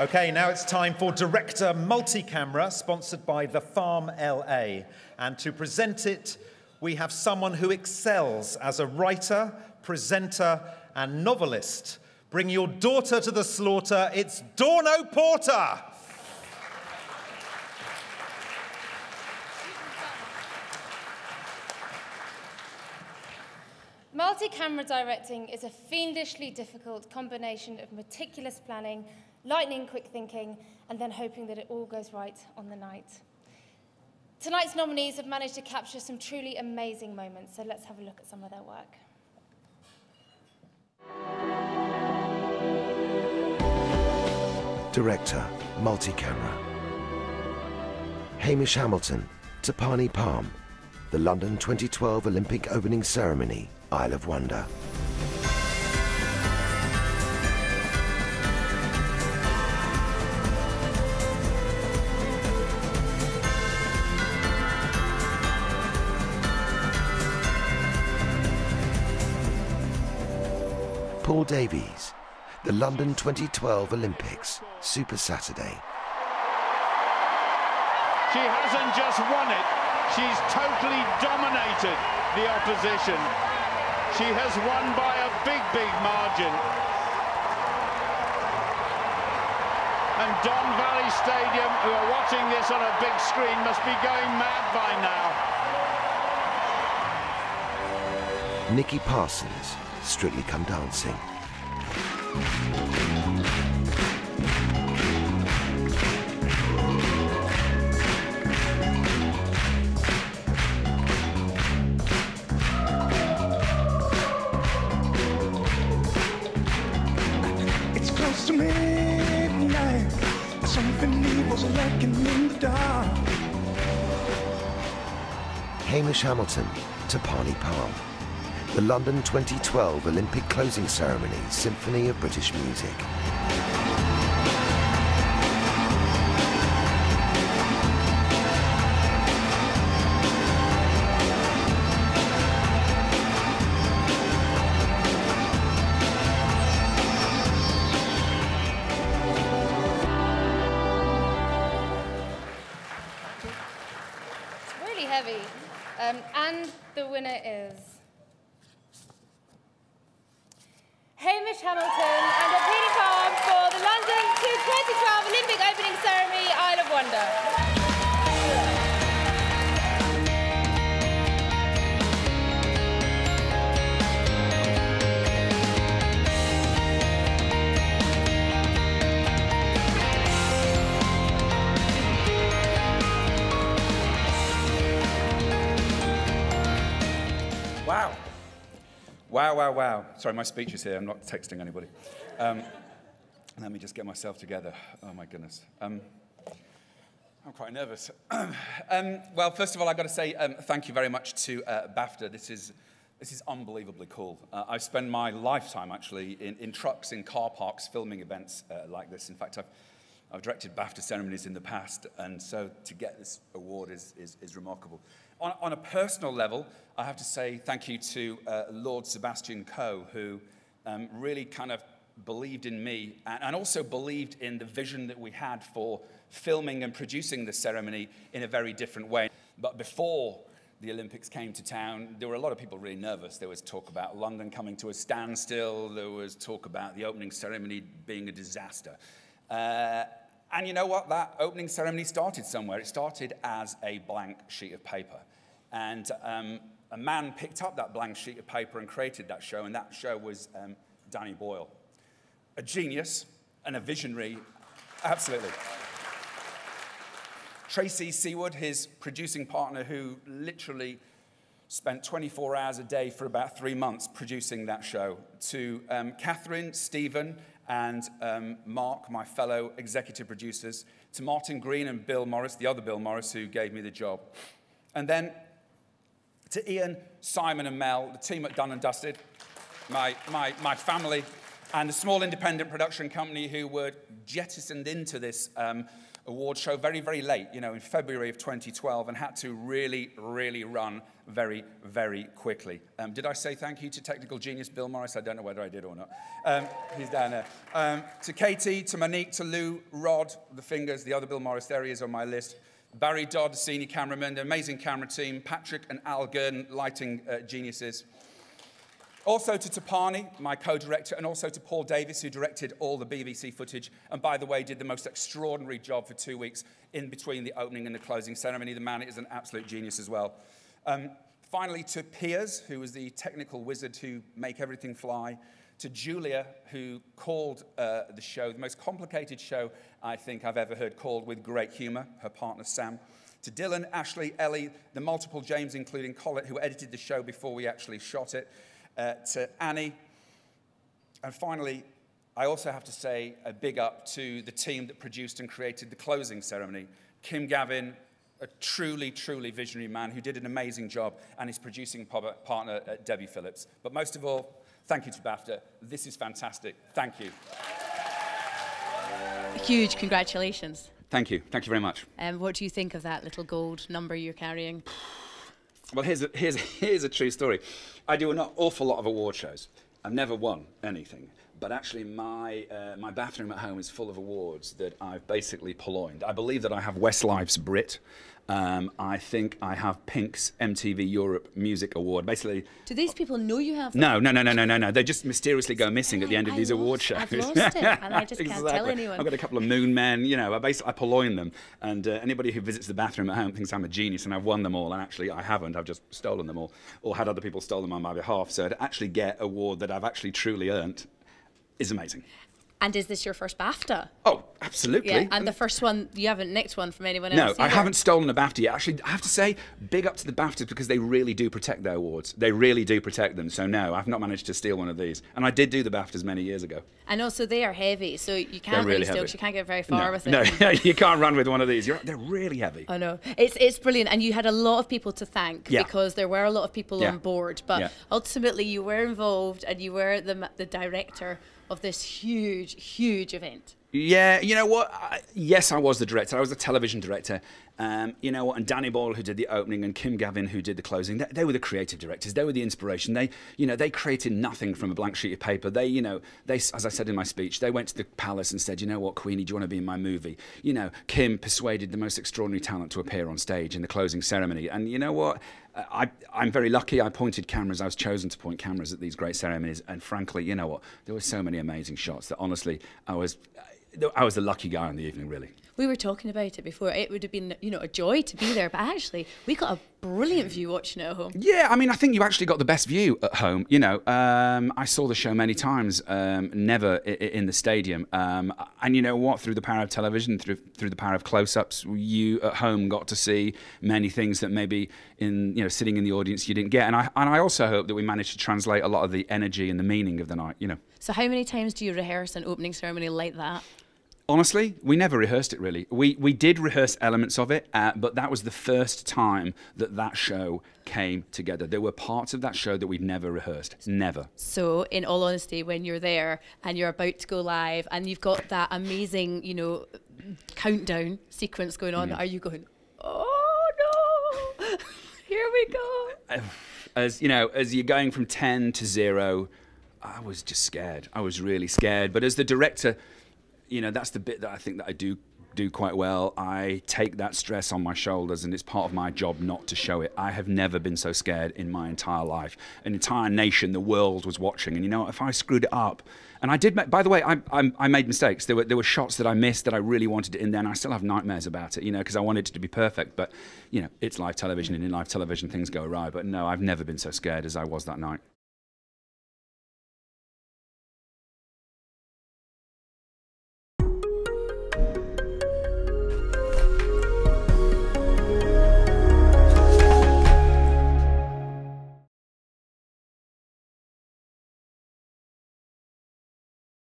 Okay, now it's time for Director Multi-Camera, sponsored by The Farm LA. And to present it, we have someone who excels as a writer, presenter, and novelist. Bring your daughter to the slaughter, it's Dorno Porter! Multi-camera directing is a fiendishly difficult combination of meticulous planning, lightning-quick thinking, and then hoping that it all goes right on the night. Tonight's nominees have managed to capture some truly amazing moments, so let's have a look at some of their work. Director, Multi-Camera. Hamish Hamilton, Tapani Palm, the London 2012 Olympic opening ceremony, Isle of Wonder. Paul Davies, the London 2012 Olympics, Super Saturday. She hasn't just won it, she's totally dominated the opposition. She has won by a big, big margin. And Don Valley Stadium, who are watching this on a big screen, must be going mad by now. Nikki Parsons, Strictly Come Dancing. It's close to midnight. Something evil's lurking in the dark. Hamish Hamilton, Tapani Palm. The London 2012 Olympic closing ceremony, Symphony of British Music. It's really heavy. And the winner is Hamish Hamilton and Tapani Palm for the London 2012 Olympic opening ceremony, Isle of Wonder. Wow. Wow, wow, wow. Sorry, my speech is here. I'm not texting anybody. Let me just get myself together. Oh, my goodness. I'm quite nervous. Well, first of all, I've got to say thank you very much to BAFTA. This is unbelievably cool. I've spent my lifetime, actually, in trucks, in car parks, filming events like this. In fact, I've directed BAFTA ceremonies in the past, and so to get this award is remarkable. On a personal level, I have to say thank you to Lord Sebastian Coe, who really kind of believed in me and also believed in the vision that we had for filming and producing the ceremony in a very different way. But before the Olympics came to town, there were a lot of people really nervous. There was talk about London coming to a standstill. There was talk about the opening ceremony being a disaster. And you know what? That opening ceremony started somewhere. It started as a blank sheet of paper. And a man picked up that blank sheet of paper and created that show, and that show was Danny Boyle. A genius and a visionary, absolutely. Tracy Seaward, his producing partner, who literally spent 24 hours a day for about 3 months producing that show. To Catherine, Stephen, and Mark, my fellow executive producers. To Martin Green and Bill Morris, the other Bill Morris, who gave me the job. And then to Ian, Simon, and Mel, the team at Dun & Dusted, my family, and a small independent production company who were jettisoned into this award show very, very late, you know, in February of 2012, and had to really, really run very, very quickly. Did I say thank you to technical genius Bill Morris? I don't know whether I did or not. He's down there. To Katie, to Monique, to Lou, Rod, the fingers, the other Bill Morris, there he is on my list. Barry Dodd, senior cameraman, the amazing camera team, Patrick and Al Gurdon, lighting geniuses. Also to Tapani, my co-director, and also to Paul Davis, who directed all the BBC footage, and by the way, did the most extraordinary job for 2 weeks in between the opening and the closing ceremony. The man is an absolute genius as well. Finally, to Piers, who was the technical wizard who make everything fly. To Julia, who called the show, the most complicated show I think I've ever heard called with great humour, her partner Sam. To Dylan, Ashley, Ellie, the multiple James, including Collett, who edited the show before we actually shot it. To Annie. And finally, I also have to say a big up to the team that produced and created the closing ceremony. Kim Gavin, a truly, truly visionary man who did an amazing job, and his producing partner, Debbie Phillips. But most of all, thank you to BAFTA. This is fantastic. Thank you. Huge congratulations. Thank you. Thank you very much. What do you think of that little gold number you're carrying? Well, here's a true story. I do an awful lot of award shows. I've never won anything, but actually my bathroom at home is full of awards that I've basically purloined. I believe that I have Westlife's Brit. I think I have Pink's MTV Europe Music Award. Basically, do these people know you have them? No. They just mysteriously go missing at the end of these award shows. I've lost it, and I just can't tell anyone. I've got a couple of moon men, you know, I purloin them. And anybody who visits the bathroom at home thinks I'm a genius, and I've won them all. And actually, I haven't. I've just stolen them all, or had other people steal them on my behalf. So to actually get an award that I've actually truly earned is amazing. And is this your first BAFTA? Oh, absolutely. Yeah, and the first one, you haven't nicked one from anyone else No, I either. haven't stolen a BAFTA yet. Actually, I have to say, big up to the BAFTAs because they really do protect their awards. They really do protect them. So no, I've not managed to steal one of these. And I did do the BAFTAs many years ago. And also they are heavy, so you can't really steal, heavy. you can't get very far with it. No, you can't run with one of these. They're really heavy. I know. It's brilliant. And you had a lot of people to thank because there were a lot of people on board. But ultimately you were involved and you were the director of this huge, huge event. Yeah, you know what? Yes, I was the director. I was the television director. You know what? And Danny Boyle, who did the opening, and Kim Gavin, who did the closing. They were the creative directors. They were the inspiration. They created nothing from a blank sheet of paper. They, as I said in my speech, they went to the palace and said, you know what, Queenie, do you want to be in my movie? You know, Kim persuaded the most extraordinary talent to appear on stage in the closing ceremony. And you know what? I'm very lucky. I pointed cameras. I was chosen to point cameras at these great ceremonies. And frankly, you know what? There were so many amazing shots that honestly, I was the lucky guy in the evening, really. We were talking about it before. It would have been, a joy to be there. But actually, we got a brilliant view watching it at home. Yeah, I mean, I think you actually got the best view at home. You know, I saw the show many times, never in the stadium. And you know what? Through the power of television, through the power of close-ups, you at home got to see many things that maybe sitting in the audience you didn't get. And I also hope that we managed to translate a lot of the energy and the meaning of the night. You know. So how many times do you rehearse an opening ceremony like that? Honestly, we never rehearsed it really. We did rehearse elements of it, but that was the first time that show came together. There were parts of that show that we'd never rehearsed, never. So, in all honesty, when you're there and you're about to go live and you've got that amazing, countdown sequence going on, are you going, oh no, here we go? As you're going from 10 to 0, I was just scared. I was really scared. But as the director, that's the bit that I think that I do quite well. I take that stress on my shoulders, and it's part of my job not to show it. I have never been so scared in my entire life. An entire nation, the world was watching, and if I screwed it up, and I did. By the way, I made mistakes. There were shots that I missed that I really wanted it in there, and I still have nightmares about it, because I wanted it to be perfect. But it's live television, and in live television things go awry. But no, I've never been so scared as I was that night.